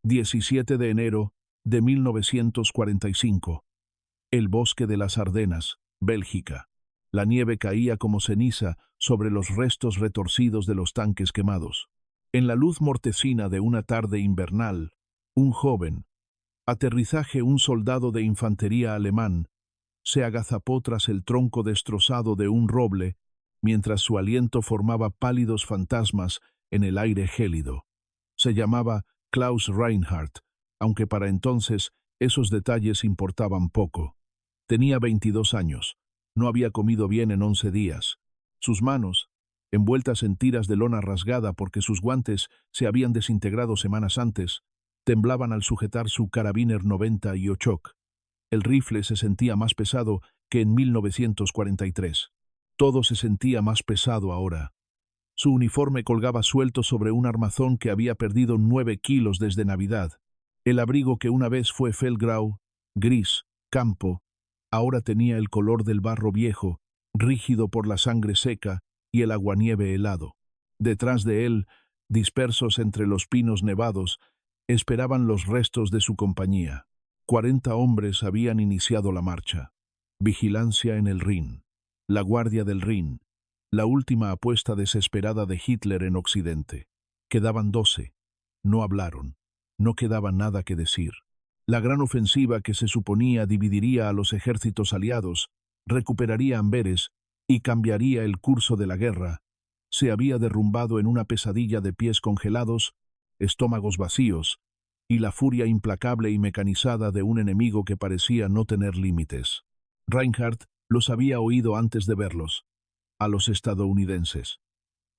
17 de enero de 1945. El bosque de las Ardenas, Bélgica. La nieve caía como ceniza sobre los restos retorcidos de los tanques quemados. En la luz mortecina de una tarde invernal, un joven, aterrizaje un soldado de infantería alemán, se agazapó tras el tronco destrozado de un roble, mientras su aliento formaba pálidos fantasmas en el aire gélido. Se llamaba Klaus Reinhardt, aunque para entonces esos detalles importaban poco. Tenía 22 años, no había comido bien en 11 días. Sus manos, envueltas en tiras de lona rasgada porque sus guantes se habían desintegrado semanas antes, temblaban al sujetar su Karabiner 90 y Ochok. El rifle se sentía más pesado que en 1943. Todo se sentía más pesado ahora. Su uniforme colgaba suelto sobre un armazón que había perdido 9 kilos desde Navidad. El abrigo que una vez fue feldgrau, gris, campo, ahora tenía el color del barro viejo, rígido por la sangre seca y el aguanieve helado. Detrás de él, dispersos entre los pinos nevados, esperaban los restos de su compañía. 40 hombres habían iniciado la marcha. Vigilancia en el Rin. La Guardia del Rin. La última apuesta desesperada de Hitler en Occidente. Quedaban 12. No hablaron. No quedaba nada que decir. La gran ofensiva que se suponía dividiría a los ejércitos aliados, recuperaría Amberes y cambiaría el curso de la guerra, se había derrumbado en una pesadilla de pies congelados, estómagos vacíos, y la furia implacable y mecanizada de un enemigo que parecía no tener límites. Reinhardt los había oído antes de verlos, a los estadounidenses.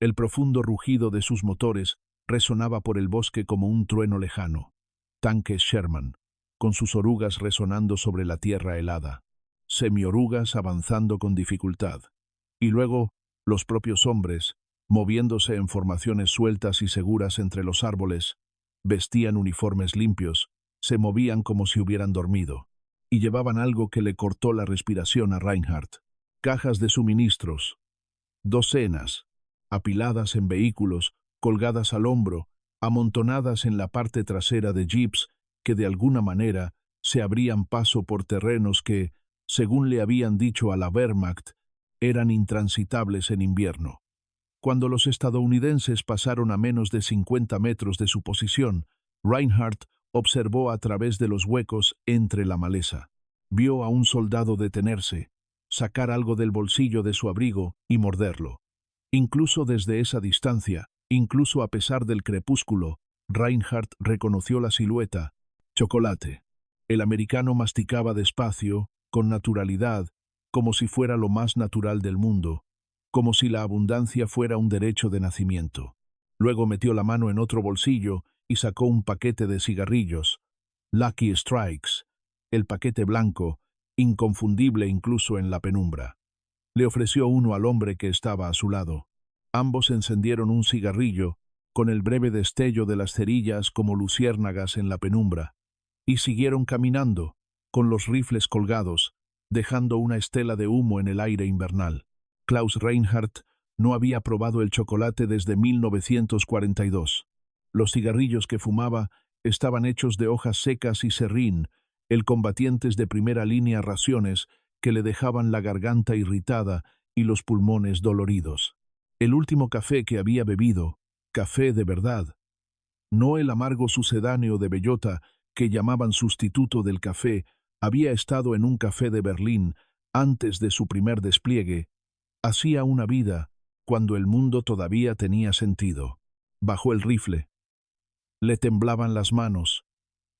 El profundo rugido de sus motores resonaba por el bosque como un trueno lejano. Tanques Sherman, con sus orugas resonando sobre la tierra helada. Semiorugas avanzando con dificultad. Y luego, los propios hombres, moviéndose en formaciones sueltas y seguras entre los árboles, vestían uniformes limpios, se movían como si hubieran dormido, y llevaban algo que le cortó la respiración a Reinhardt. Cajas de suministros, docenas, apiladas en vehículos, colgadas al hombro, amontonadas en la parte trasera de jeeps que de alguna manera se abrían paso por terrenos que, según le habían dicho a la Wehrmacht, eran intransitables en invierno. Cuando los estadounidenses pasaron a menos de 50 metros de su posición, Reinhardt observó a través de los huecos entre la maleza. Vio a un soldado detenerse, sacar algo del bolsillo de su abrigo y morderlo. Incluso desde esa distancia, incluso a pesar del crepúsculo, Reinhardt reconoció la silueta. Chocolate. El americano masticaba despacio, con naturalidad, como si fuera lo más natural del mundo, como si la abundancia fuera un derecho de nacimiento. Luego metió la mano en otro bolsillo y sacó un paquete de cigarrillos. Lucky Strikes, el paquete blanco, inconfundible incluso en la penumbra. Le ofreció uno al hombre que estaba a su lado. Ambos encendieron un cigarrillo, con el breve destello de las cerillas como luciérnagas en la penumbra, y siguieron caminando, con los rifles colgados, dejando una estela de humo en el aire invernal. Klaus Reinhardt no había probado el chocolate desde 1942. Los cigarrillos que fumaba estaban hechos de hojas secas y serrín, el combatientes de primera línea raciones que le dejaban la garganta irritada y los pulmones doloridos. El último café que había bebido, café de verdad, no el amargo sucedáneo de bellota que llamaban sustituto del café, había estado en un café de Berlín antes de su primer despliegue. Hacía una vida, cuando el mundo todavía tenía sentido. Bajó el rifle. Le temblaban las manos,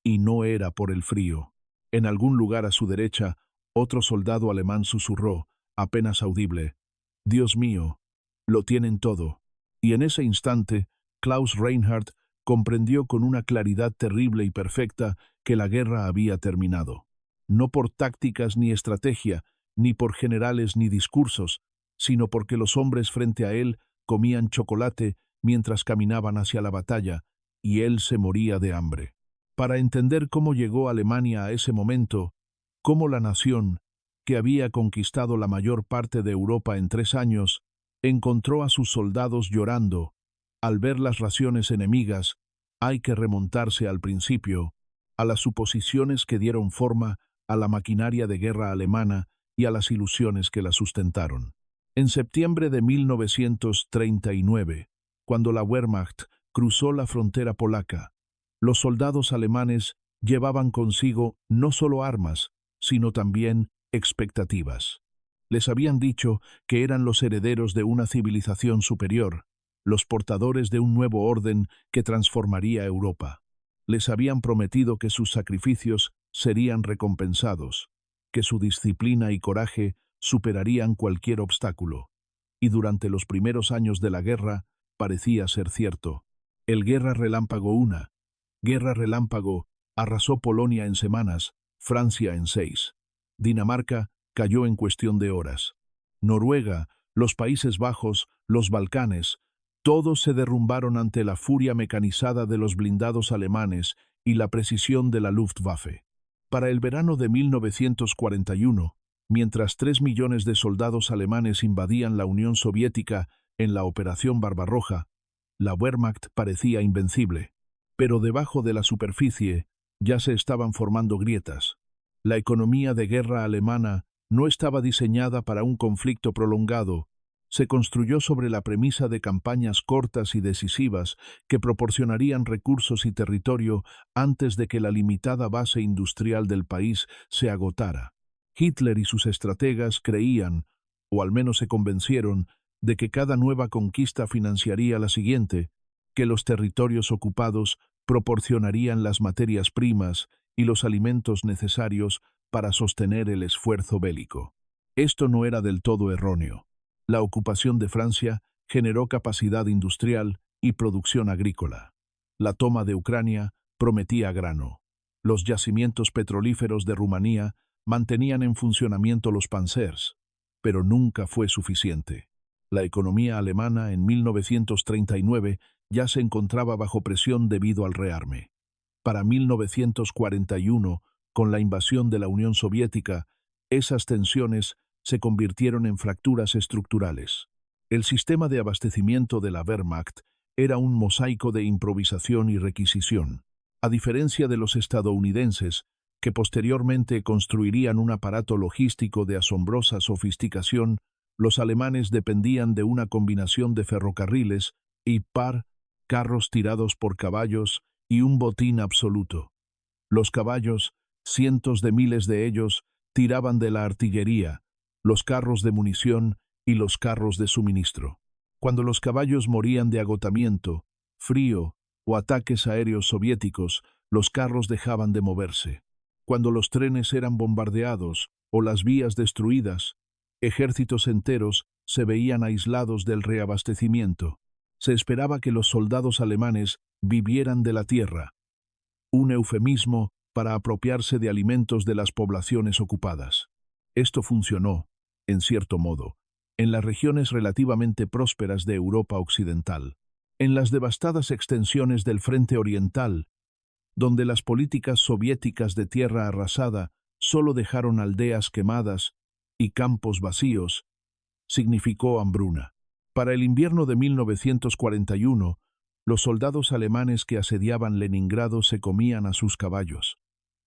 y no era por el frío. En algún lugar a su derecha, otro soldado alemán susurró, apenas audible: «Dios mío, lo tienen todo». Y en ese instante, Klaus Reinhardt comprendió con una claridad terrible y perfecta que la guerra había terminado. No por tácticas ni estrategia, ni por generales ni discursos, sino porque los hombres frente a él comían chocolate mientras caminaban hacia la batalla, y él se moría de hambre. Para entender cómo llegó Alemania a ese momento, cómo la nación, que había conquistado la mayor parte de Europa en 3 años, encontró a sus soldados llorando al ver las raciones enemigas Hay que remontarse al principio, a las suposiciones que dieron forma a la maquinaria de guerra alemana y a las ilusiones que la sustentaron. En septiembre de 1939, cuando la Wehrmacht cruzó la frontera polaca, los soldados alemanes llevaban consigo no solo armas, sino también expectativas. Les habían dicho que eran los herederos de una civilización superior, los portadores de un nuevo orden que transformaría Europa. Les habían prometido que sus sacrificios serían recompensados, que su disciplina y coraje superarían cualquier obstáculo. Y durante los primeros años de la guerra parecía ser cierto. El Guerra Relámpago I, Guerra Relámpago, arrasó Polonia en semanas, Francia en 6. Dinamarca cayó en cuestión de horas. Noruega, los Países Bajos, los Balcanes, todos se derrumbaron ante la furia mecanizada de los blindados alemanes y la precisión de la Luftwaffe. Para el verano de 1941, mientras 3 millones de soldados alemanes invadían la Unión Soviética en la Operación Barbarroja, la Wehrmacht parecía invencible. Pero debajo de la superficie ya se estaban formando grietas. La economía de guerra alemana no estaba diseñada para un conflicto prolongado. Se construyó sobre la premisa de campañas cortas y decisivas que proporcionarían recursos y territorio antes de que la limitada base industrial del país se agotara. Hitler y sus estrategas creían, o al menos se convencieron, de que cada nueva conquista financiaría la siguiente, que los territorios ocupados proporcionarían las materias primas y los alimentos necesarios para sostener el esfuerzo bélico. Esto no era del todo erróneo. La ocupación de Francia generó capacidad industrial y producción agrícola. La toma de Ucrania prometía grano. Los yacimientos petrolíferos de Rumanía mantenían en funcionamiento los Panzers, pero nunca fue suficiente. La economía alemana en 1939 ya se encontraba bajo presión debido al rearme. Para 1941, con la invasión de la Unión Soviética, esas tensiones se convirtieron en fracturas estructurales. El sistema de abastecimiento de la Wehrmacht era un mosaico de improvisación y requisición. A diferencia de los estadounidenses, que posteriormente construirían un aparato logístico de asombrosa sofisticación, los alemanes dependían de una combinación de ferrocarriles y carros tirados por caballos y un botín absoluto. Los caballos, cientos de miles de ellos, tiraban de la artillería, los carros de munición y los carros de suministro. Cuando los caballos morían de agotamiento, frío o ataques aéreos soviéticos, los carros dejaban de moverse. Cuando los trenes eran bombardeados o las vías destruidas, ejércitos enteros se veían aislados del reabastecimiento. Se esperaba que los soldados alemanes vivieran de la tierra, un eufemismo para apropiarse de alimentos de las poblaciones ocupadas. Esto funcionó, en cierto modo, en las regiones relativamente prósperas de Europa Occidental, en las devastadas extensiones del Frente Oriental, donde las políticas soviéticas de tierra arrasada solo dejaron aldeas quemadas y campos vacíos, significó hambruna. Para el invierno de 1941, los soldados alemanes que asediaban Leningrado se comían a sus caballos.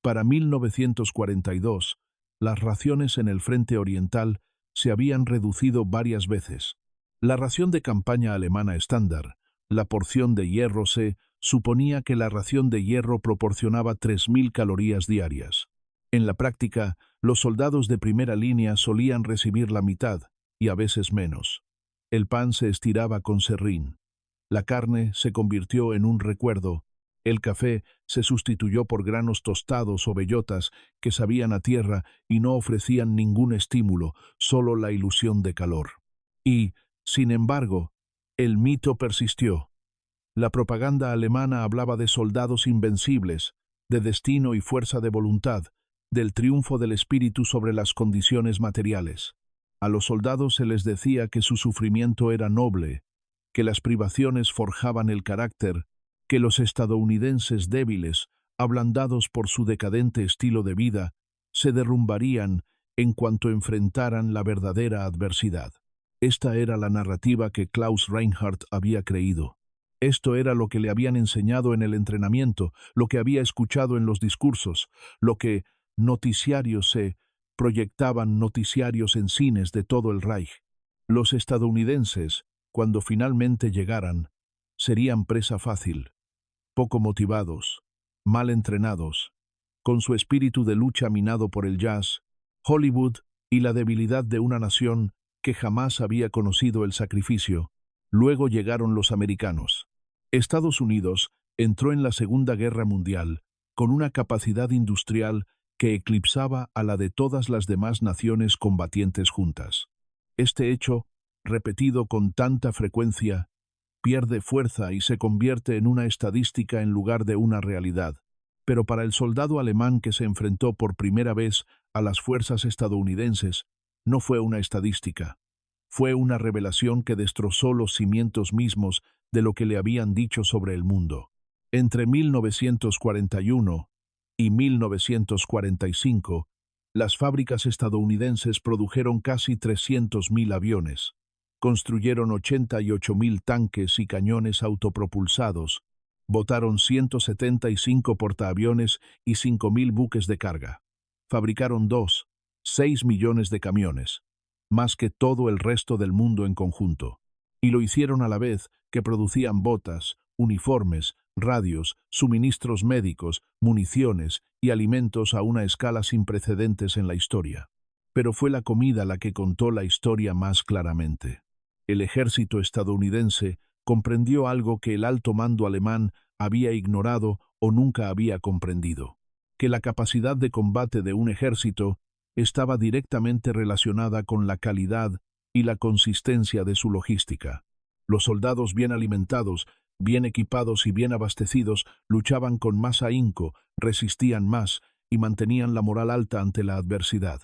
Para 1942, las raciones en el Frente Oriental se habían reducido varias veces. La ración de campaña alemana estándar, la porción de hierro C, suponía que la ración de hierro proporcionaba 3.000 calorías diarias. En la práctica, los soldados de primera línea solían recibir la mitad, y a veces menos. El pan se estiraba con serrín. La carne se convirtió en un recuerdo. El café se sustituyó por granos tostados o bellotas que sabían a tierra y no ofrecían ningún estímulo, solo la ilusión de calor. Y, sin embargo, el mito persistió. La propaganda alemana hablaba de soldados invencibles, de destino y fuerza de voluntad, del triunfo del espíritu sobre las condiciones materiales. A los soldados se les decía que su sufrimiento era noble, que las privaciones forjaban el carácter, que los estadounidenses débiles, ablandados por su decadente estilo de vida, se derrumbarían en cuanto enfrentaran la verdadera adversidad. Esta era la narrativa que Klaus Reinhardt había creído. Esto era lo que le habían enseñado en el entrenamiento, lo que había escuchado en los discursos, lo que noticiarios se proyectaban noticiarios en cines de todo el Reich. Los estadounidenses, cuando finalmente llegaran, serían presa fácil, poco motivados, mal entrenados, con su espíritu de lucha minado por el jazz, Hollywood y la debilidad de una nación que jamás había conocido el sacrificio. Luego llegaron los americanos. Estados Unidos entró en la Segunda Guerra Mundial con una capacidad industrial que eclipsaba a la de todas las demás naciones combatientes juntas. Este hecho, repetido con tanta frecuencia, pierde fuerza y se convierte en una estadística en lugar de una realidad. Pero para el soldado alemán que se enfrentó por primera vez a las fuerzas estadounidenses, no fue una estadística. Fue una revelación que destrozó los cimientos mismos de lo que le habían dicho sobre el mundo. Entre 1941 y 1945, las fábricas estadounidenses produjeron casi 300.000 aviones, construyeron 88.000 tanques y cañones autopropulsados, botaron 175 portaaviones y 5.000 buques de carga. Fabricaron 6 millones de camiones, más que todo el resto del mundo en conjunto. Y lo hicieron a la vez que producían botas, uniformes, radios, suministros médicos, municiones y alimentos a una escala sin precedentes en la historia. Pero fue la comida la que contó la historia más claramente. El ejército estadounidense comprendió algo que el alto mando alemán había ignorado o nunca había comprendido, que la capacidad de combate de un ejército estaba directamente relacionada con la calidad y la consistencia de su logística. Los soldados bien alimentados, bien equipados y bien abastecidos luchaban con más ahínco, resistían más y mantenían la moral alta ante la adversidad.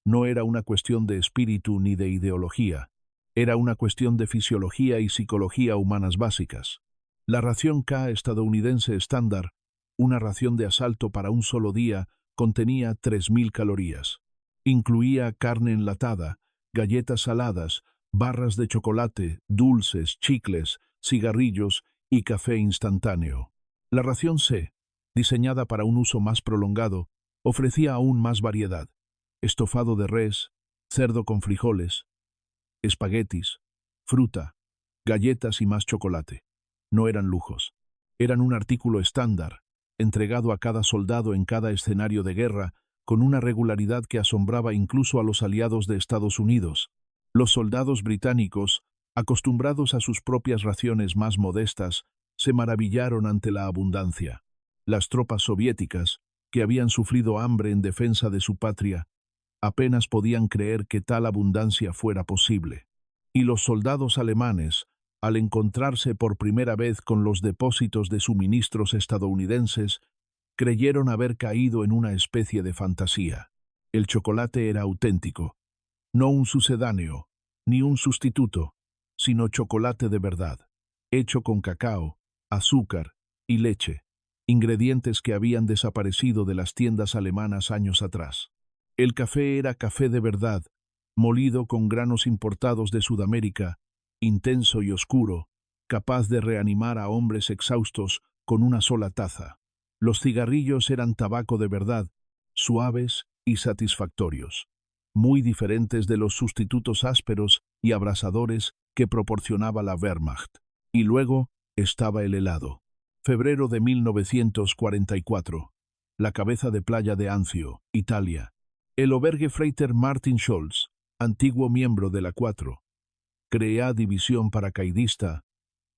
No era una cuestión de espíritu ni de ideología. Era una cuestión de fisiología y psicología humanas básicas. La ración K estadounidense estándar, una ración de asalto para un solo día, contenía 3.000 calorías. Incluía carne enlatada, galletas saladas, barras de chocolate, dulces, chicles, cigarrillos y café instantáneo. La ración C, diseñada para un uso más prolongado, ofrecía aún más variedad: estofado de res, cerdo con frijoles, espaguetis, fruta, galletas y más chocolate. No eran lujos. Eran un artículo estándar, entregado a cada soldado en cada escenario de guerra, con una regularidad que asombraba incluso a los aliados de Estados Unidos. Los soldados británicos, acostumbrados a sus propias raciones más modestas, se maravillaron ante la abundancia. Las tropas soviéticas, que habían sufrido hambre en defensa de su patria, apenas podían creer que tal abundancia fuera posible. Y los soldados alemanes, al encontrarse por primera vez con los depósitos de suministros estadounidenses, creyeron haber caído en una especie de fantasía. El chocolate era auténtico, no un sucedáneo, ni un sustituto, sino chocolate de verdad, hecho con cacao, azúcar y leche, ingredientes que habían desaparecido de las tiendas alemanas años atrás. El café era café de verdad, molido con granos importados de Sudamérica, intenso y oscuro, capaz de reanimar a hombres exhaustos con una sola taza. Los cigarrillos eran tabaco de verdad, suaves y satisfactorios, muy diferentes de los sustitutos ásperos y abrasadores que proporcionaba la Wehrmacht. Y luego estaba el helado. Febrero de 1944. La cabeza de playa de Anzio, Italia. El Obergefreiter Martin Scholz, antiguo miembro de la 4. CREA División Paracaidista,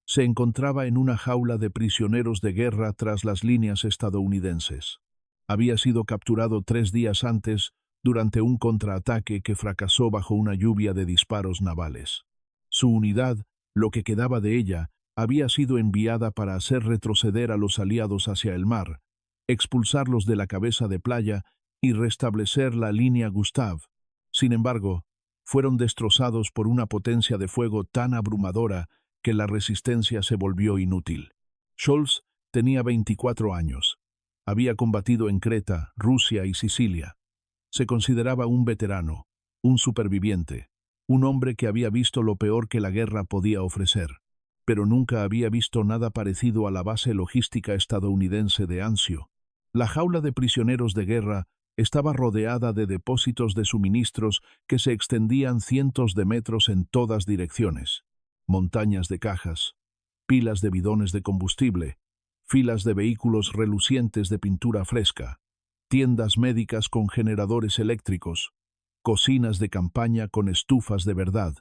se encontraba en una jaula de prisioneros de guerra tras las líneas estadounidenses. Había sido capturado 3 días antes durante un contraataque que fracasó bajo una lluvia de disparos navales. Su unidad, lo que quedaba de ella, había sido enviada para hacer retroceder a los aliados hacia el mar, expulsarlos de la cabeza de playa y restablecer la línea Gustav. Sin embargo, fueron destrozados por una potencia de fuego tan abrumadora que la resistencia se volvió inútil. Scholz tenía 24 años. Había combatido en Creta, Rusia y Sicilia. Se consideraba un veterano, un superviviente, un hombre que había visto lo peor que la guerra podía ofrecer. pero nunca había visto nada parecido a la base logística estadounidense de Anzio. La jaula de prisioneros de guerra estaba rodeada de depósitos de suministros que se extendían cientos de metros en todas direcciones. Montañas de cajas, pilas de bidones de combustible, filas de vehículos relucientes de pintura fresca, tiendas médicas con generadores eléctricos, cocinas de campaña con estufas de verdad,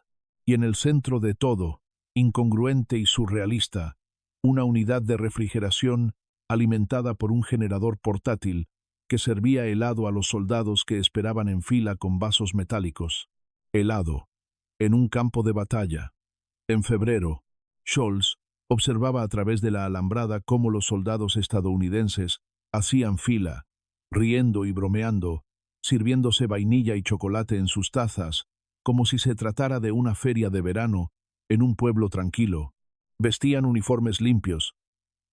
y en el centro de todo, incongruente y surrealista, una unidad de refrigeración alimentada por un generador portátil que servía helado a los soldados que esperaban en fila con vasos metálicos. Helado, en un campo de batalla. En febrero, Scholz observaba a través de la alambrada cómo los soldados estadounidenses hacían fila, riendo y bromeando, sirviéndose vainilla y chocolate en sus tazas, como si se tratara de una feria de verano en un pueblo tranquilo. Vestían uniformes limpios.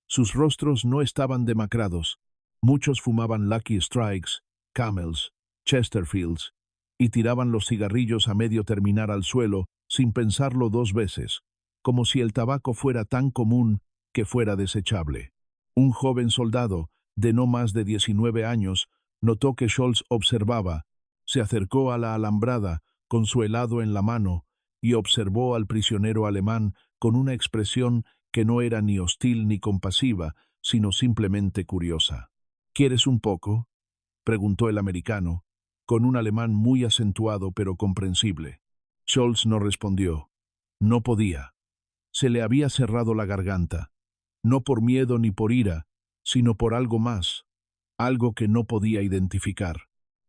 Sus rostros no estaban demacrados. Muchos fumaban Lucky Strikes, Camels, Chesterfields, y tiraban los cigarrillos a medio terminar al suelo sin pensarlo dos veces, como si el tabaco fuera tan común que fuera desechable. Un joven soldado, de no más de 19 años, notó que Scholz observaba, se acercó a la alambrada con su helado en la mano y observó al prisionero alemán con una expresión que no era ni hostil ni compasiva, sino simplemente curiosa. ¿Quieres un poco?, preguntó el americano, con un alemán muy acentuado pero comprensible. Scholz no respondió. No podía. Se le había cerrado la garganta, no por miedo ni por ira, sino por algo más, algo que no podía identificar.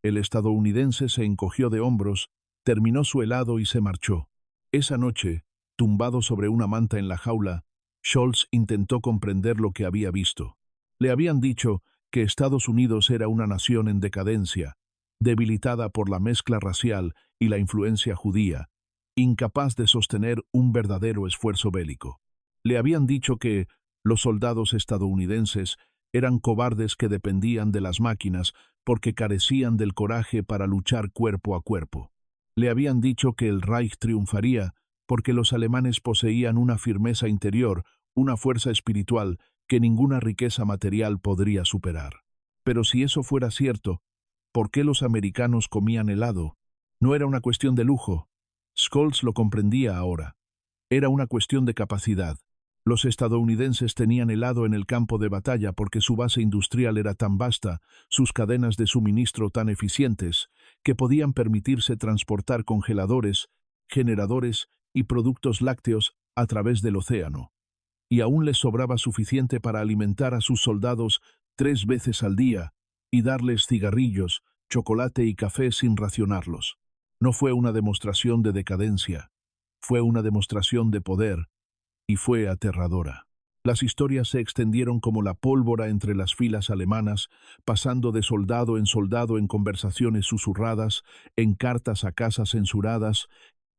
El estadounidense se encogió de hombros, terminó su helado y se marchó. Esa noche, tumbado sobre una manta en la jaula, Scholz intentó comprender lo que había visto. Le habían dicho que Estados Unidos era una nación en decadencia, debilitada por la mezcla racial y la influencia judía, incapaz de sostener un verdadero esfuerzo bélico. Le habían dicho que los soldados estadounidenses eran cobardes que dependían de las máquinas porque carecían del coraje para luchar cuerpo a cuerpo. Le habían dicho que el Reich triunfaría porque los alemanes poseían una firmeza interior, una fuerza espiritual que ninguna riqueza material podría superar. Pero si eso fuera cierto, ¿por qué los americanos comían helado? No era una cuestión de lujo. Scholz lo comprendía ahora. Era una cuestión de capacidad. Los estadounidenses tenían helado en el campo de batalla porque su base industrial era tan vasta, sus cadenas de suministro tan eficientes, que podían permitirse transportar congeladores, generadores y productos lácteos a través del océano. Y aún les sobraba suficiente para alimentar a sus soldados 3 veces al día y darles cigarrillos, chocolate y café sin racionarlos. No fue una demostración de decadencia, fue una demostración de poder, y fue aterradora. Las historias se extendieron como la pólvora entre las filas alemanas, pasando de soldado en conversaciones susurradas, en cartas a casa censuradas,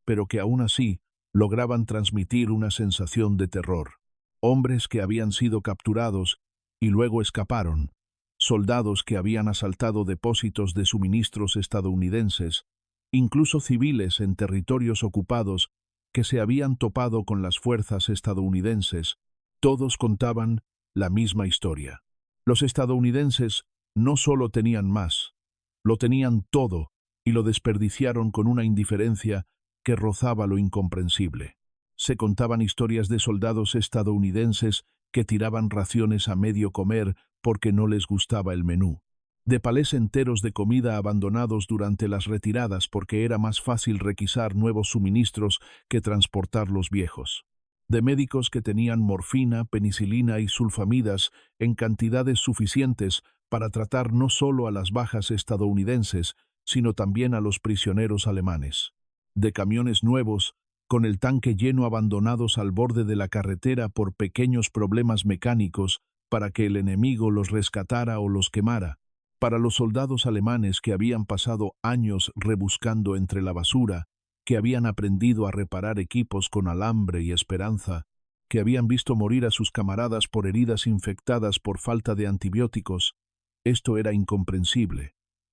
pero que aún así lograban transmitir una sensación de terror. Hombres que habían sido capturados y luego escaparon, soldados que habían asaltado depósitos de suministros estadounidenses, incluso civiles en territorios ocupados que se habían topado con las fuerzas estadounidenses, todos contaban la misma historia. Los estadounidenses no solo tenían más, lo tenían todo y lo desperdiciaron con una indiferencia que rozaba lo incomprensible. Se contaban historias de soldados estadounidenses que tiraban raciones a medio comer porque no les gustaba el menú, de palés enteros de comida abandonados durante las retiradas porque era más fácil requisar nuevos suministros que transportar los viejos, de médicos que tenían morfina, penicilina y sulfamidas en cantidades suficientes para tratar no solo a las bajas estadounidenses, sino también a los prisioneros alemanes, de camiones nuevos con el tanque lleno abandonados al borde de la carretera por pequeños problemas mecánicos para que el enemigo los rescatara o los quemara, para los soldados alemanes que habían pasado años rebuscando entre la basura, que habían aprendido a reparar equipos con alambre y esperanza, que habían visto morir a sus camaradas por heridas infectadas por falta de antibióticos. Esto era incomprensible.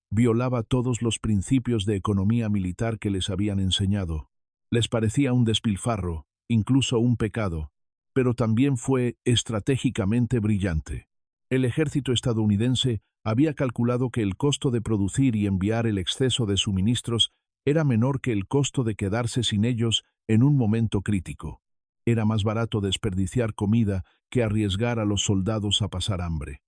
Violaba todos los principios de economía militar que les habían enseñado. Les parecía un despilfarro, incluso un pecado. pero también fue estratégicamente brillante. El ejército estadounidense había calculado que el costo de producir y enviar el exceso de suministros era menor que el costo de quedarse sin ellos en un momento crítico. Era más barato desperdiciar comida que arriesgar a los soldados a pasar hambre.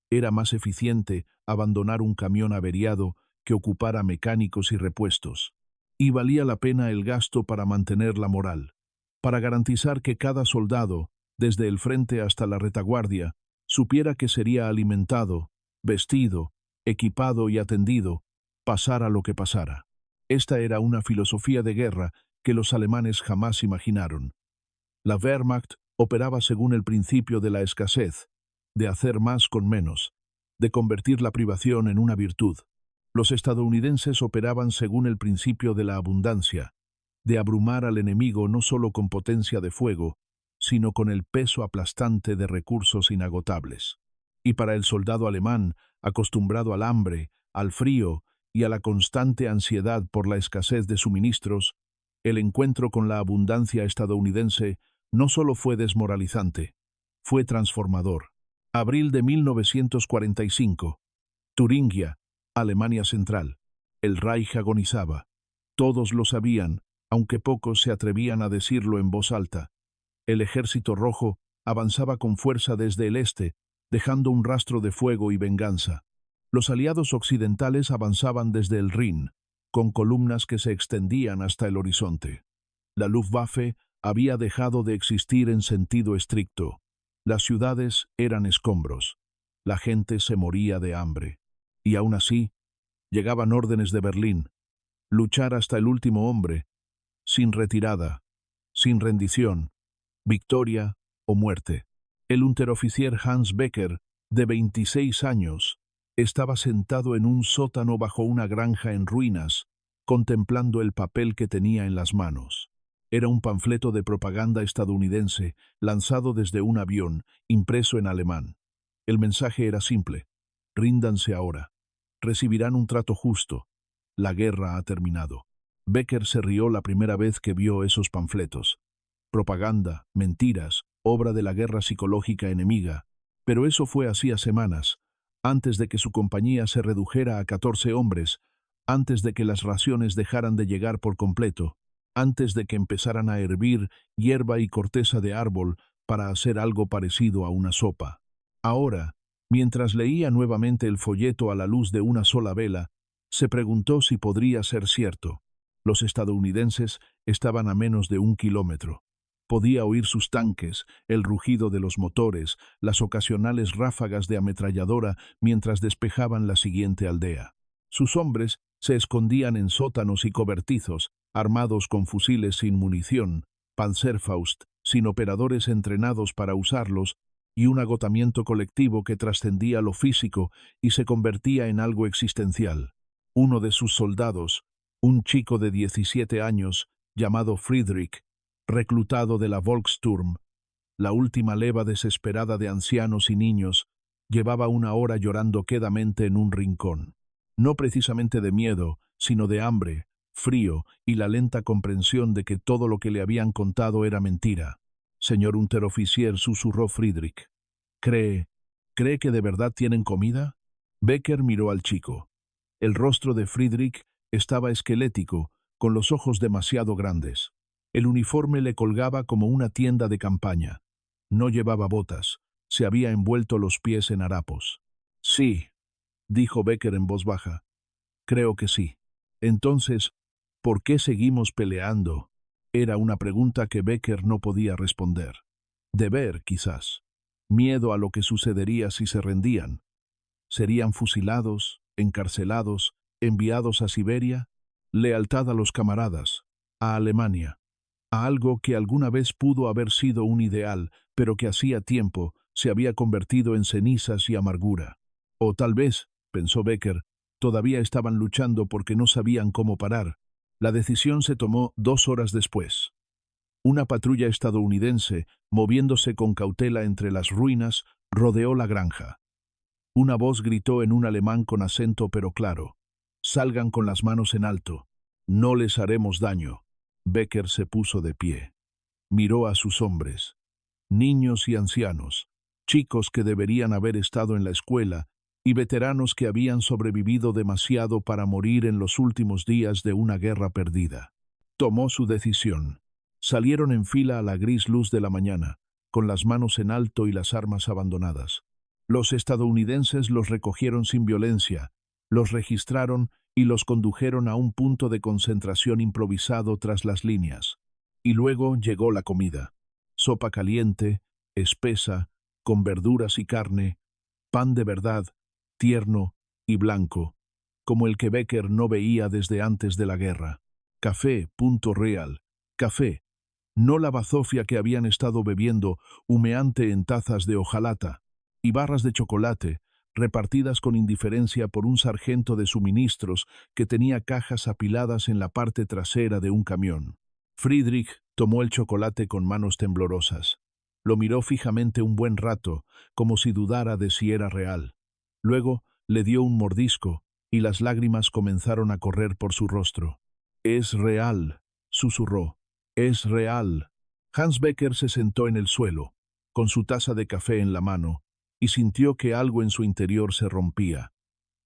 Era más eficiente abandonar un camión averiado que ocupar a mecánicos y repuestos. Y valía la pena el gasto para mantener la moral, para garantizar que cada soldado, desde el frente hasta la retaguardia, supiera que sería alimentado, vestido, equipado y atendido, pasara lo que pasara. Esta era una filosofía de guerra que los alemanes jamás imaginaron. La Wehrmacht operaba según el principio de la escasez, de hacer más con menos, de convertir la privación en una virtud. Los estadounidenses operaban según el principio de la abundancia, de abrumar al enemigo no solo con potencia de fuego, sino con el peso aplastante de recursos inagotables. Y para el soldado alemán, acostumbrado al hambre, al frío y a la constante ansiedad por la escasez de suministros, el encuentro con la abundancia estadounidense no solo fue desmoralizante, fue transformador. Abril de 1945. Turingia, Alemania Central. El Reich agonizaba. Todos lo sabían, aunque pocos se atrevían a decirlo en voz alta. El Ejército Rojo avanzaba con fuerza desde el este, dejando un rastro de fuego y venganza. Los aliados occidentales avanzaban desde el Rin, con columnas que se extendían hasta el horizonte. La Luftwaffe había dejado de existir en sentido estricto. Las ciudades eran escombros. La gente se moría de hambre. Y aún así, llegaban órdenes de Berlín. Luchar hasta el último hombre, sin retirada, sin rendición, victoria o muerte. El unteroficier Hans Becker, de 26 años, estaba sentado en un sótano bajo una granja en ruinas, contemplando el papel que tenía en las manos. Era un panfleto de propaganda estadounidense, lanzado desde un avión, impreso en alemán. El mensaje era simple: ríndanse ahora. Recibirán un trato justo. La guerra ha terminado. Becker se rió la primera vez que vio esos panfletos. Propaganda, mentiras, obra de la guerra psicológica enemiga. Pero eso fue hacía semanas, antes de que su compañía se redujera a 14 hombres, antes de que las raciones dejaran de llegar por completo, antes de que empezaran a hervir hierba y corteza de árbol para hacer algo parecido a una sopa. Ahora, mientras leía nuevamente el folleto a la luz de una sola vela, se preguntó si podría ser cierto. Los estadounidenses estaban a menos de 1 kilómetro. Podía oír sus tanques, el rugido de los motores, las ocasionales ráfagas de ametralladora mientras despejaban la siguiente aldea. Sus hombres se escondían en sótanos y cobertizos, armados con fusiles sin munición, Panzerfaust, sin operadores entrenados para usarlos, y un agotamiento colectivo que trascendía lo físico y se convertía en algo existencial. Uno de sus soldados, un chico de 17 años, llamado Friedrich, reclutado de la Volkssturm, la última leva desesperada de ancianos y niños, llevaba 1 hora llorando quedamente en un rincón. No precisamente de miedo, sino de hambre, frío y la lenta comprensión de que todo lo que le habían contado era mentira. Señor unteroficier, susurró Friedrich. ¿Cree que de verdad tienen comida? Becker miró al chico. El rostro de Friedrich estaba esquelético, con los ojos demasiado grandes. El uniforme le colgaba como una tienda de campaña. No llevaba botas. Se había envuelto los pies en harapos. Sí, dijo Becker en voz baja. Creo que sí. Entonces, ¿por qué seguimos peleando? Era una pregunta que Becker no podía responder. Deber, quizás. Miedo a lo que sucedería si se rendían. ¿Serían fusilados, encarcelados, enviados a Siberia? Lealtad a los camaradas, a Alemania, a algo que alguna vez pudo haber sido un ideal, pero que hacía tiempo se había convertido en cenizas y amargura. O tal vez, pensó Becker, todavía estaban luchando porque no sabían cómo parar. La decisión se tomó 2 horas después. Una patrulla estadounidense, moviéndose con cautela entre las ruinas, rodeó la granja. Una voz gritó en un alemán con acento pero claro: «Salgan con las manos en alto. No les haremos daño». Becker se puso de pie. Miró a sus hombres. niños y ancianos, chicos que deberían haber estado en la escuela y veteranos que habían sobrevivido demasiado para morir en los últimos días de una guerra perdida. Tomó su decisión. Salieron en fila a la gris luz de la mañana, con las manos en alto y las armas abandonadas. Los estadounidenses los recogieron sin violencia, los registraron y los condujeron a un punto de concentración improvisado tras las líneas. Y luego llegó la comida. Sopa caliente, espesa, con verduras y carne, pan de verdad, tierno y blanco, como el que Becker no veía desde antes de la guerra. Café, punto real, café, no la bazofia que habían estado bebiendo, humeante en tazas de hojalata, y barras de chocolate, repartidas con indiferencia por un sargento de suministros que tenía cajas apiladas en la parte trasera de un camión. Friedrich tomó el chocolate con manos temblorosas. Lo miró fijamente un buen rato, como si dudara de si era real. Luego le dio un mordisco, y las lágrimas comenzaron a correr por su rostro. «Es real», susurró. «Es real». Hans Becker se sentó en el suelo, con su taza de café en la mano, y sintió que algo en su interior se rompía.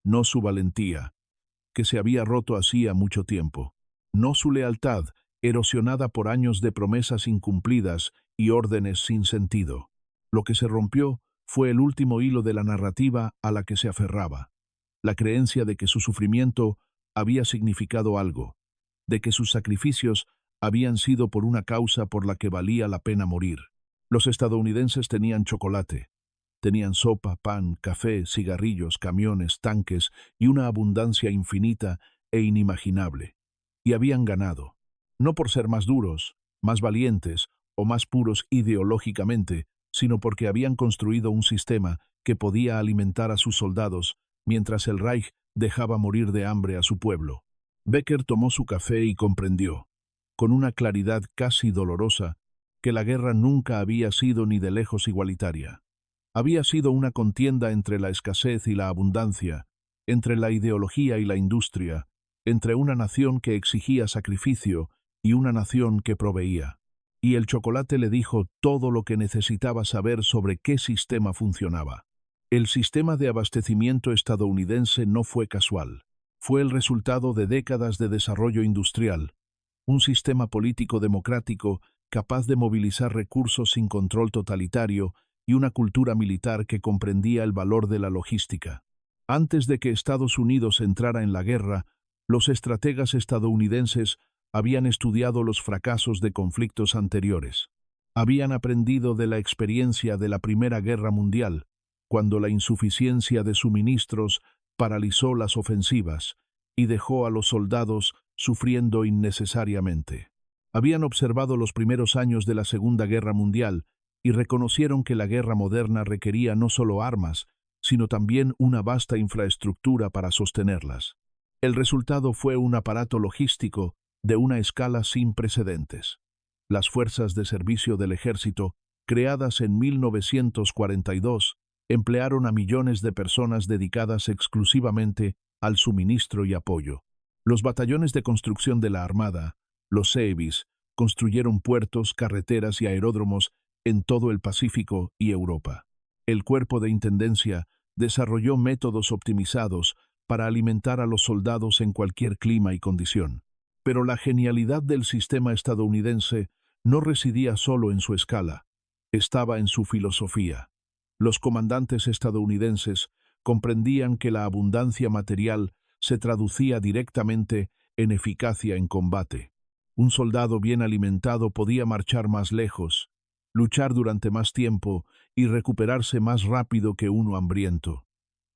No su valentía, que se había roto hacía mucho tiempo. No su lealtad, erosionada por años de promesas incumplidas y órdenes sin sentido. Lo que se rompió fue el último hilo de la narrativa a la que se aferraba. La creencia de que su sufrimiento había significado algo, de que sus sacrificios habían sido por una causa por la que valía la pena morir. Los estadounidenses tenían chocolate. Tenían sopa, pan, café, cigarrillos, camiones, tanques y una abundancia infinita e inimaginable. Y habían ganado. No por ser más duros, más valientes o más puros ideológicamente, sino porque habían construido un sistema que podía alimentar a sus soldados mientras el Reich dejaba morir de hambre a su pueblo. Becker tomó su café y comprendió, con una claridad casi dolorosa, que la guerra nunca había sido ni de lejos igualitaria. Había sido una contienda entre la escasez y la abundancia, entre la ideología y la industria, entre una nación que exigía sacrificio y una nación que proveía. Y el chocolate le dijo todo lo que necesitaba saber sobre qué sistema funcionaba. El sistema de abastecimiento estadounidense no fue casual. Fue el resultado de décadas de desarrollo industrial, un sistema político democrático capaz de movilizar recursos sin control totalitario y una cultura militar que comprendía el valor de la logística. Antes de que Estados Unidos entrara en la guerra, los estrategas estadounidenses habían estudiado los fracasos de conflictos anteriores. Habían aprendido de la experiencia de la Primera Guerra Mundial, cuando la insuficiencia de suministros paralizó las ofensivas y dejó a los soldados sufriendo innecesariamente. Habían observado los primeros años de la Segunda Guerra Mundial y reconocieron que la guerra moderna requería no solo armas, sino también una vasta infraestructura para sostenerlas. El resultado fue un aparato logístico de una escala sin precedentes. Las fuerzas de servicio del ejército, creadas en 1942, emplearon a millones de personas dedicadas exclusivamente al suministro y apoyo. Los batallones de construcción de la Armada, los Seebis, construyeron puertos, carreteras y aeródromos en todo el Pacífico y Europa. El cuerpo de intendencia desarrolló métodos optimizados para alimentar a los soldados en cualquier clima y condición. Pero la genialidad del sistema estadounidense no residía solo en su escala, estaba en su filosofía. Los comandantes estadounidenses comprendían que la abundancia material se traducía directamente en eficacia en combate. Un soldado bien alimentado podía marchar más lejos, luchar durante más tiempo y recuperarse más rápido que uno hambriento.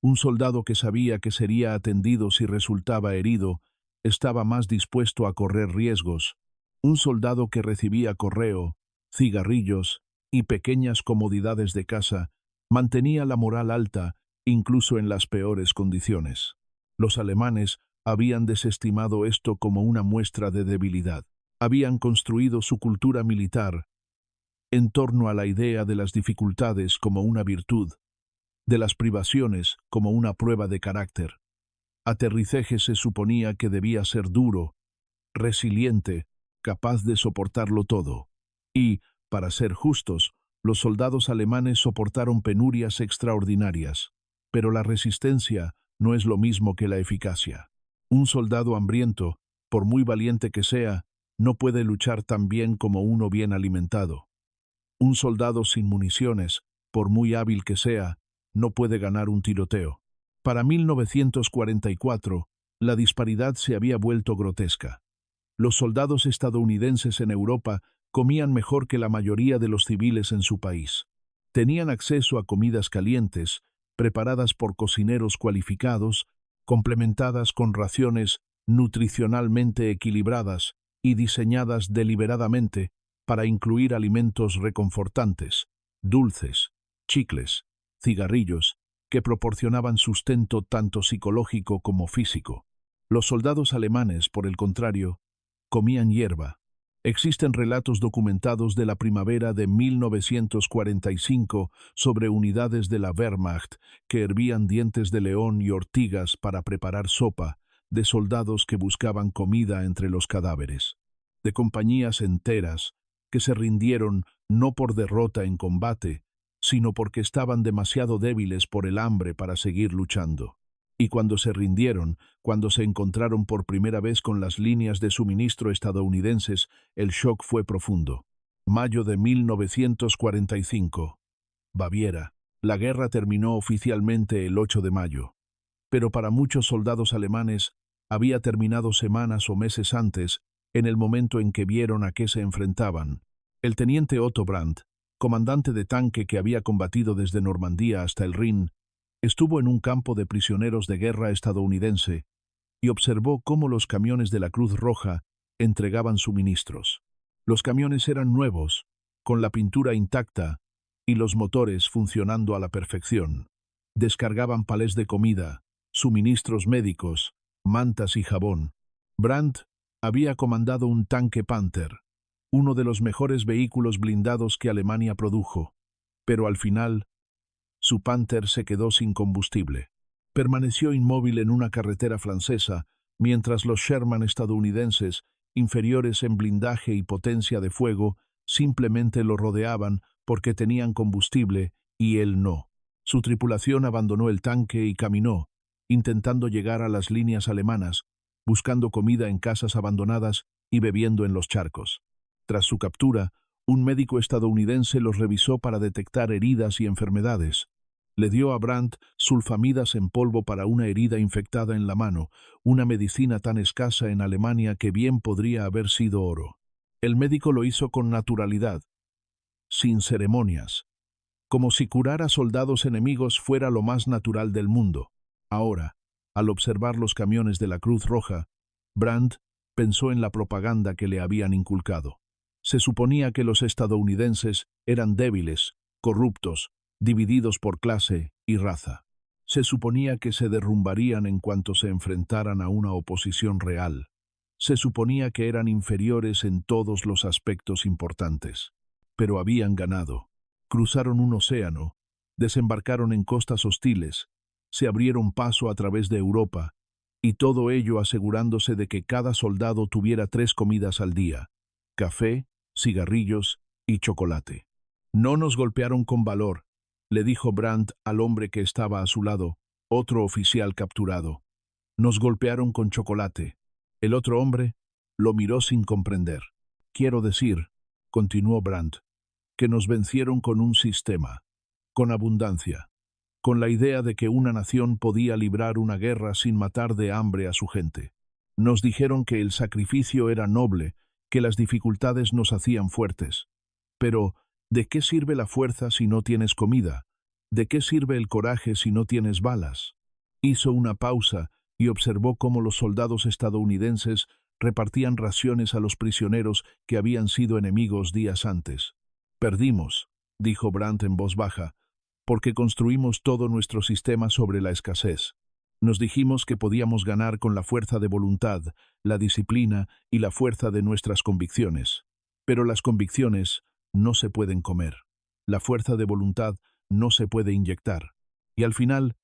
Un soldado que sabía que sería atendido si resultaba herido estaba más dispuesto a correr riesgos. Un soldado que recibía correo, cigarrillos y pequeñas comodidades de casa mantenía la moral alta incluso en las peores condiciones. Los alemanes habían desestimado esto como una muestra de debilidad. Habían construido su cultura militar en torno a la idea de las dificultades como una virtud, de las privaciones como una prueba de carácter. Aterrizaje se suponía que debía ser duro, resiliente, capaz de soportarlo todo. Y, para ser justos, Los soldados alemanes soportaron penurias extraordinarias, pero la resistencia no es lo mismo que la eficacia. Un soldado hambriento, por muy valiente que sea, no puede luchar tan bien como uno bien alimentado. Un soldado sin municiones, por muy hábil que sea, no puede ganar un tiroteo. Para 1944, la disparidad se había vuelto grotesca. Los soldados estadounidenses en Europa comían mejor que la mayoría de los civiles en su país. Tenían acceso a comidas calientes, preparadas por cocineros cualificados, complementadas con raciones nutricionalmente equilibradas y diseñadas deliberadamente para incluir alimentos reconfortantes, dulces, chicles, cigarrillos, que proporcionaban sustento tanto psicológico como físico. Los soldados alemanes, por el contrario, comían hierba. Existen relatos documentados de la primavera de 1945 sobre unidades de la Wehrmacht que hervían dientes de león y ortigas para preparar sopa, de soldados que buscaban comida entre los cadáveres, de compañías enteras que se rindieron no por derrota en combate, sino porque estaban demasiado débiles por el hambre para seguir luchando. Y cuando se rindieron, cuando se encontraron por primera vez con las líneas de suministro estadounidenses, el shock fue profundo. Mayo de 1945. Baviera. La guerra terminó oficialmente el 8 de mayo. Pero para muchos soldados alemanes había terminado semanas o meses antes, en el momento en que vieron a qué se enfrentaban. El teniente Otto Brandt, comandante de tanque que había combatido desde Normandía hasta el Rin, estuvo en un campo de prisioneros de guerra estadounidense y observó cómo los camiones de la Cruz Roja entregaban suministros. Los camiones eran nuevos, con la pintura intacta y los motores funcionando a la perfección. Descargaban palés de comida, suministros médicos, mantas y jabón. Brandt había comandado un tanque Panther, uno de los mejores vehículos blindados que Alemania produjo, pero al final su Panther se quedó sin combustible. Permaneció inmóvil en una carretera francesa, mientras los Sherman estadounidenses, inferiores en blindaje y potencia de fuego, simplemente lo rodeaban porque tenían combustible y él no. Su tripulación abandonó el tanque y caminó, intentando llegar a las líneas alemanas, buscando comida en casas abandonadas y bebiendo en los charcos. Tras su captura, un médico estadounidense los revisó para detectar heridas y enfermedades. Le dio a Brandt sulfamidas en polvo para una herida infectada en la mano, una medicina tan escasa en Alemania que bien podría haber sido oro. El médico lo hizo con naturalidad, sin ceremonias, como si curar a soldados enemigos fuera lo más natural del mundo. Ahora, al observar los camiones de la Cruz Roja, Brandt pensó en la propaganda que le habían inculcado. Se suponía que los estadounidenses eran débiles, corruptos, divididos por clase y raza. Se suponía que se derrumbarían en cuanto se enfrentaran a una oposición real. Se suponía que eran inferiores en todos los aspectos importantes. Pero habían ganado. Cruzaron un océano, desembarcaron en costas hostiles, se abrieron paso a través de Europa, y todo ello asegurándose de que cada soldado tuviera 3 comidas al día: café, cigarrillos y chocolate. No nos golpearon con valor, le dijo Brandt al hombre que estaba a su lado, otro oficial capturado. Nos golpearon con chocolate. El otro hombre lo miró sin comprender. Quiero decir, continuó Brandt, que nos vencieron con un sistema, con abundancia, con la idea de que una nación podía librar una guerra sin matar de hambre a su gente. Nos dijeron que el sacrificio era noble, que las dificultades nos hacían fuertes. Pero, ¿de qué sirve la fuerza si no tienes comida? ¿De qué sirve el coraje si no tienes balas? Hizo una pausa y observó cómo los soldados estadounidenses repartían raciones a los prisioneros que habían sido enemigos días antes. Perdimos, dijo Brandt en voz baja, porque construimos todo nuestro sistema sobre la escasez. Nos dijimos que podíamos ganar con la fuerza de voluntad, la disciplina y la fuerza de nuestras convicciones. Pero las convicciones no se pueden comer. La fuerza de voluntad no se puede inyectar. Y al final,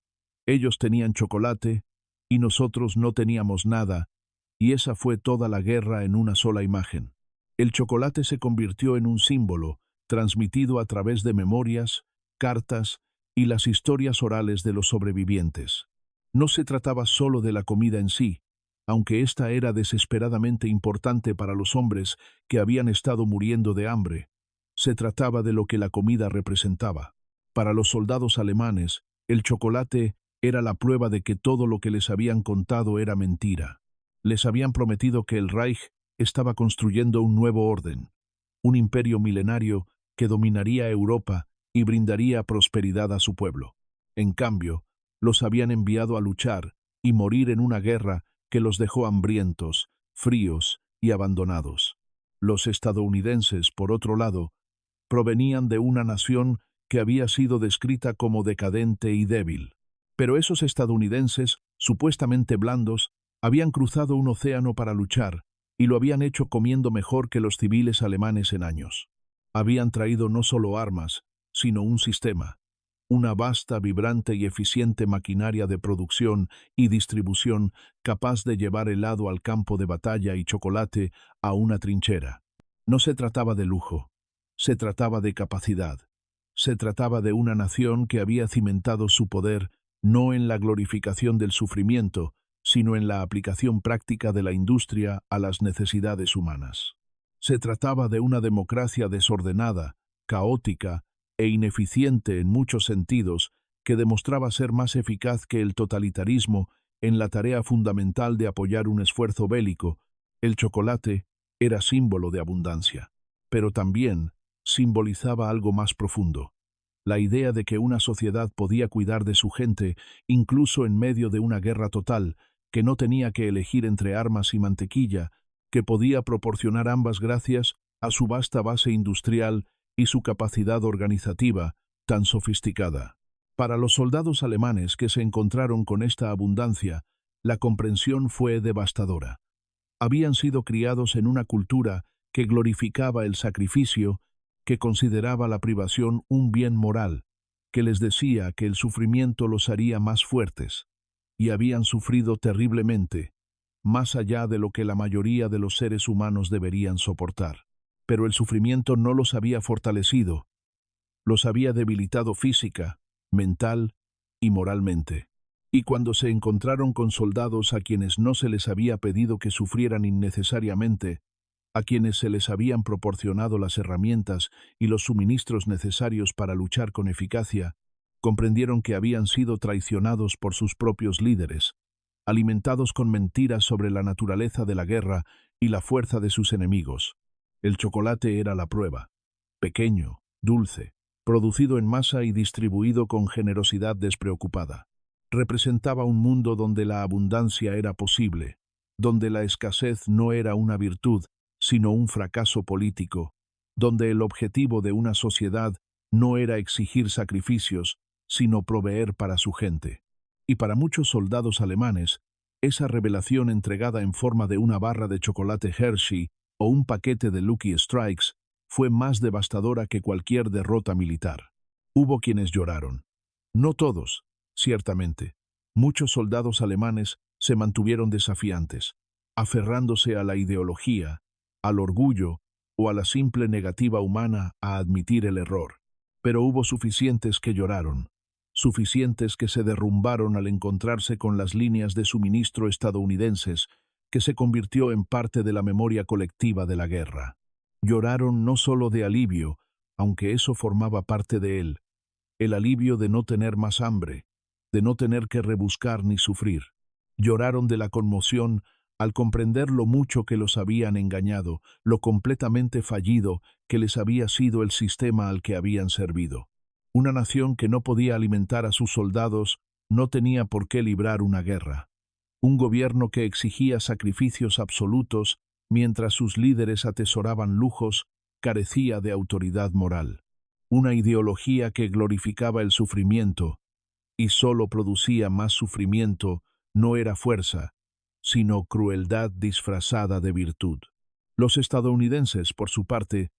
ellos tenían chocolate y nosotros no teníamos nada, y esa fue toda la guerra en una sola imagen. El chocolate se convirtió en un símbolo, transmitido a través de memorias, cartas y las historias orales de los sobrevivientes. No se trataba solo de la comida en sí, aunque ésta era desesperadamente importante para los hombres que habían estado muriendo de hambre. Se trataba de lo que la comida representaba. Para los soldados alemanes, el chocolate era la prueba de que todo lo que les habían contado era mentira. Les habían prometido que el Reich estaba construyendo un nuevo orden, un imperio milenario que dominaría Europa y brindaría prosperidad a su pueblo. En cambio, los habían enviado a luchar y morir en una guerra que los dejó hambrientos, fríos y abandonados. Los estadounidenses, por otro lado, provenían de una nación que había sido descrita como decadente y débil. Pero esos estadounidenses, supuestamente blandos, habían cruzado un océano para luchar y lo habían hecho comiendo mejor que los civiles alemanes en años. Habían traído no solo armas, sino un sistema, una vasta, vibrante y eficiente maquinaria de producción y distribución capaz de llevar helado al campo de batalla y chocolate a una trinchera. No se trataba de lujo, se trataba de capacidad. Se trataba de una nación que había cimentado su poder no en la glorificación del sufrimiento, sino en la aplicación práctica de la industria a las necesidades humanas. Se trataba de una democracia desordenada, caótica e ineficiente en muchos sentidos, que demostraba ser más eficaz que el totalitarismo en la tarea fundamental de apoyar un esfuerzo bélico. El chocolate era símbolo de abundancia, pero también simbolizaba algo más profundo: la idea de que una sociedad podía cuidar de su gente incluso en medio de una guerra total, que no tenía que elegir entre armas y mantequilla, que podía proporcionar ambas gracias a su vasta base industrial y su capacidad organizativa tan sofisticada. Para los soldados alemanes que se encontraron con esta abundancia, la comprensión fue devastadora. Habían sido criados en una cultura que glorificaba el sacrificio, que consideraba la privación un bien moral, que les decía que el sufrimiento los haría más fuertes, y habían sufrido terriblemente, más allá de lo que la mayoría de los seres humanos deberían soportar. Pero el sufrimiento no los había fortalecido, los había debilitado física, mental y moralmente. Y cuando se encontraron con soldados a quienes no se les había pedido que sufrieran innecesariamente, a quienes se les habían proporcionado las herramientas y los suministros necesarios para luchar con eficacia, comprendieron que habían sido traicionados por sus propios líderes, alimentados con mentiras sobre la naturaleza de la guerra y la fuerza de sus enemigos. El chocolate era la prueba. Pequeño, dulce, producido en masa y distribuido con generosidad despreocupada. Representaba un mundo donde la abundancia era posible, donde la escasez no era una virtud, sino un fracaso político, donde el objetivo de una sociedad no era exigir sacrificios, sino proveer para su gente. Y para muchos soldados alemanes, esa revelación entregada en forma de una barra de chocolate Hershey o un paquete de Lucky Strikes fue más devastadora que cualquier derrota militar. Hubo quienes lloraron. No todos, ciertamente. Muchos soldados alemanes se mantuvieron desafiantes, aferrándose a la ideología, al orgullo o a la simple negativa humana a admitir el error. Pero hubo suficientes que lloraron, suficientes que se derrumbaron al encontrarse con las líneas de suministro estadounidenses, que se convirtió en parte de la memoria colectiva de la guerra. Lloraron no solo de alivio, aunque eso formaba parte de él, el alivio de no tener más hambre, de no tener que rebuscar ni sufrir. Lloraron de la conmoción al comprender lo mucho que los habían engañado, lo completamente fallido que les había sido el sistema al que habían servido. Una nación que no podía alimentar a sus soldados no tenía por qué librar una guerra. Un gobierno que exigía sacrificios absolutos mientras sus líderes atesoraban lujos carecía de autoridad moral. Una ideología que glorificaba el sufrimiento y solo producía más sufrimiento no era fuerza, sino crueldad disfrazada de virtud. Los estadounidenses, por su parte,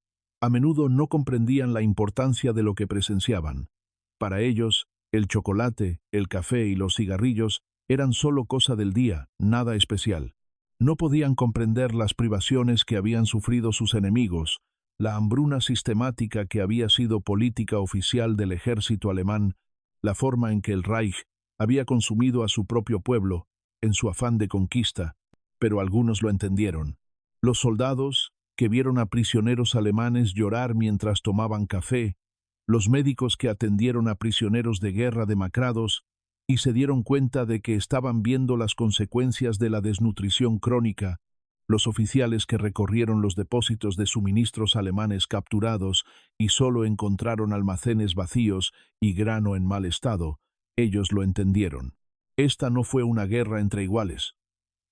a menudo no comprendían la importancia de lo que presenciaban. Para ellos, el chocolate, el café y los cigarrillos eran solo cosa del día, nada especial. No podían comprender las privaciones que habían sufrido sus enemigos, la hambruna sistemática que había sido política oficial del ejército alemán, la forma en que el Reich había consumido a su propio pueblo en su afán de conquista, pero algunos lo entendieron. Los soldados, que vieron a prisioneros alemanes llorar mientras tomaban café, los médicos que atendieron a prisioneros de guerra demacrados y se dieron cuenta de que estaban viendo las consecuencias de la desnutrición crónica, los oficiales que recorrieron los depósitos de suministros alemanes capturados y solo encontraron almacenes vacíos y grano en mal estado, ellos lo entendieron. Esta no fue una guerra entre iguales.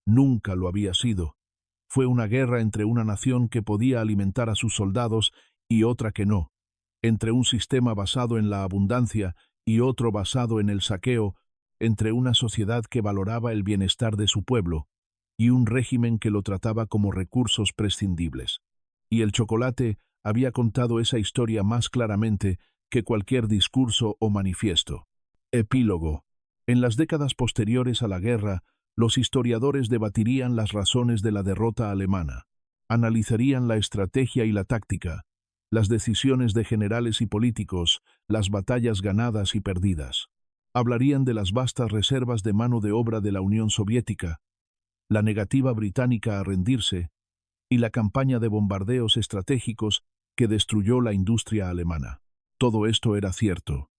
Nunca lo había sido. Fue una guerra entre una nación que podía alimentar a sus soldados y otra que no, entre un sistema basado en la abundancia y otro basado en el saqueo, entre una sociedad que valoraba el bienestar de su pueblo y un régimen que lo trataba como recursos prescindibles. Y el chocolate había contado esa historia más claramente que cualquier discurso o manifiesto. Epílogo. En las décadas posteriores a la guerra, los historiadores debatirían las razones de la derrota alemana, analizarían la estrategia y la táctica, las decisiones de generales y políticos, las batallas ganadas y perdidas. Hablarían de las vastas reservas de mano de obra de la Unión Soviética, la negativa británica a rendirse y la campaña de bombardeos estratégicos que destruyó la industria alemana. Todo esto era cierto,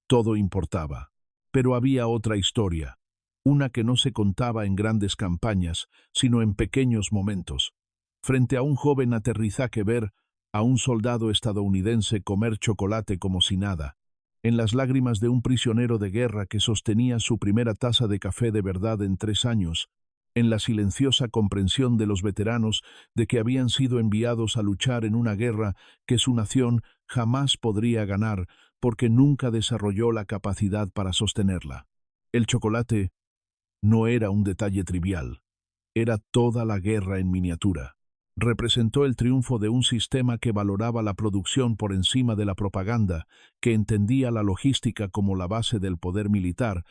todo importaba, pero había otra historia, una que no se contaba en grandes campañas, sino en pequeños momentos. Frente a un joven aterrizaje ver a un soldado estadounidense comer chocolate como si nada, en las lágrimas de un prisionero de guerra que sostenía su primera taza de café de verdad en 3 años, en la silenciosa comprensión de los veteranos de que habían sido enviados a luchar en una guerra que su nación jamás podría ganar porque nunca desarrolló la capacidad para sostenerla. El chocolate no era un detalle trivial, era toda la guerra en miniatura. Representó el triunfo de un sistema que valoraba la producción por encima de la propaganda, que entendía la logística como la base del poder militar,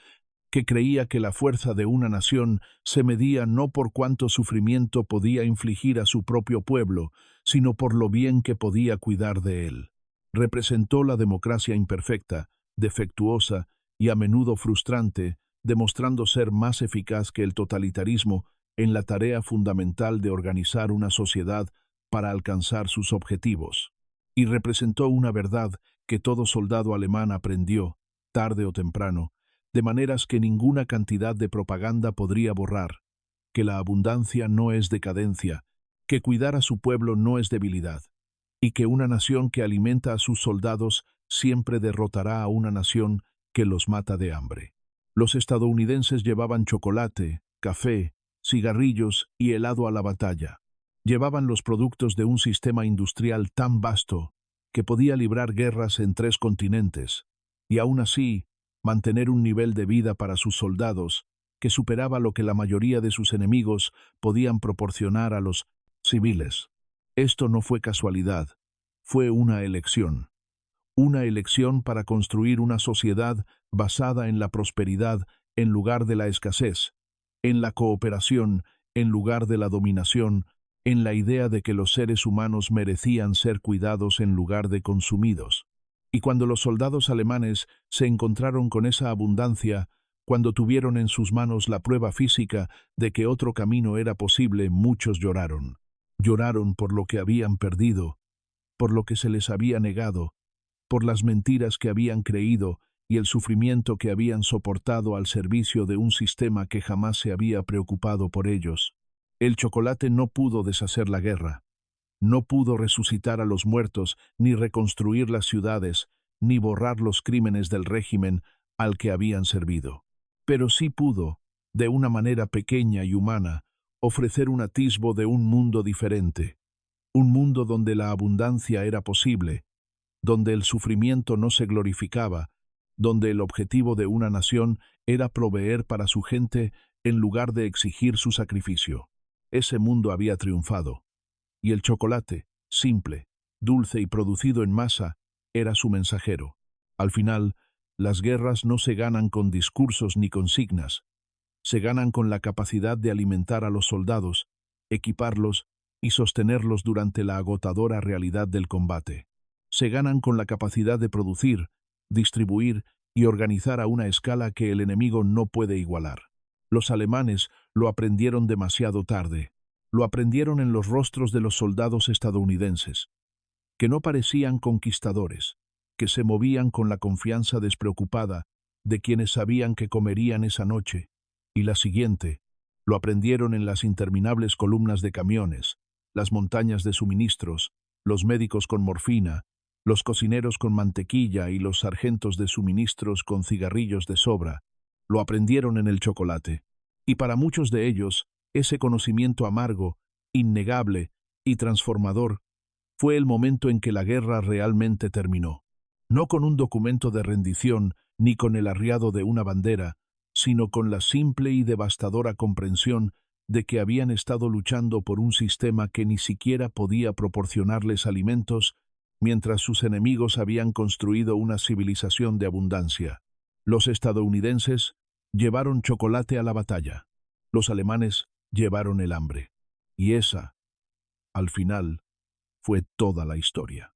que creía que la fuerza de una nación se medía no por cuánto sufrimiento podía infligir a su propio pueblo, sino por lo bien que podía cuidar de él. Representó la democracia imperfecta, defectuosa y a menudo frustrante, demostrando ser más eficaz que el totalitarismo en la tarea fundamental de organizar una sociedad para alcanzar sus objetivos. Y representó una verdad que todo soldado alemán aprendió, tarde o temprano, de maneras que ninguna cantidad de propaganda podría borrar, que la abundancia no es decadencia, que cuidar a su pueblo no es debilidad, y que una nación que alimenta a sus soldados siempre derrotará a una nación que los mata de hambre. Los estadounidenses llevaban chocolate, café, cigarrillos y helado a la batalla. Llevaban los productos de un sistema industrial tan vasto que podía librar guerras en 3 continentes, y aún así mantener un nivel de vida para sus soldados que superaba lo que la mayoría de sus enemigos podían proporcionar a los civiles. Esto no fue casualidad, fue una elección para construir una sociedad basada en la prosperidad en lugar de la escasez, en la cooperación en lugar de la dominación, en la idea de que los seres humanos merecían ser cuidados en lugar de consumidos. Y cuando los soldados alemanes se encontraron con esa abundancia, cuando tuvieron en sus manos la prueba física de que otro camino era posible, muchos lloraron. Lloraron por lo que habían perdido, por lo que se les había negado, por las mentiras que habían creído y el sufrimiento que habían soportado al servicio de un sistema que jamás se había preocupado por ellos. El chocolate no pudo deshacer la guerra. No pudo resucitar a los muertos, ni reconstruir las ciudades, ni borrar los crímenes del régimen al que habían servido. Pero sí pudo, de una manera pequeña y humana, ofrecer un atisbo de un mundo diferente. Un mundo donde la abundancia era posible, donde el sufrimiento no se glorificaba, donde el objetivo de una nación era proveer para su gente en lugar de exigir su sacrificio. Ese mundo había triunfado. Y el chocolate, simple, dulce y producido en masa, era su mensajero. Al final, las guerras no se ganan con discursos ni consignas. Se ganan con la capacidad de alimentar a los soldados, equiparlos y sostenerlos durante la agotadora realidad del combate. Se ganan con la capacidad de producir, distribuir y organizar a una escala que el enemigo no puede igualar. Los alemanes lo aprendieron demasiado tarde. Lo aprendieron en los rostros de los soldados estadounidenses, que no parecían conquistadores, que se movían con la confianza despreocupada de quienes sabían que comerían esa noche y la siguiente. Lo aprendieron en las interminables columnas de camiones, las montañas de suministros, los médicos con morfina, los cocineros con mantequilla y los sargentos de suministros con cigarrillos de sobra. Lo aprendieron en el chocolate. Y para muchos de ellos, ese conocimiento amargo, innegable y transformador fue el momento en que la guerra realmente terminó. No con un documento de rendición ni con el arriado de una bandera, sino con la simple y devastadora comprensión de que habían estado luchando por un sistema que ni siquiera podía proporcionarles alimentos, mientras sus enemigos habían construido una civilización de abundancia. Los estadounidenses llevaron chocolate a la batalla. Los alemanes llevaron el hambre. Y esa, al final, fue toda la historia.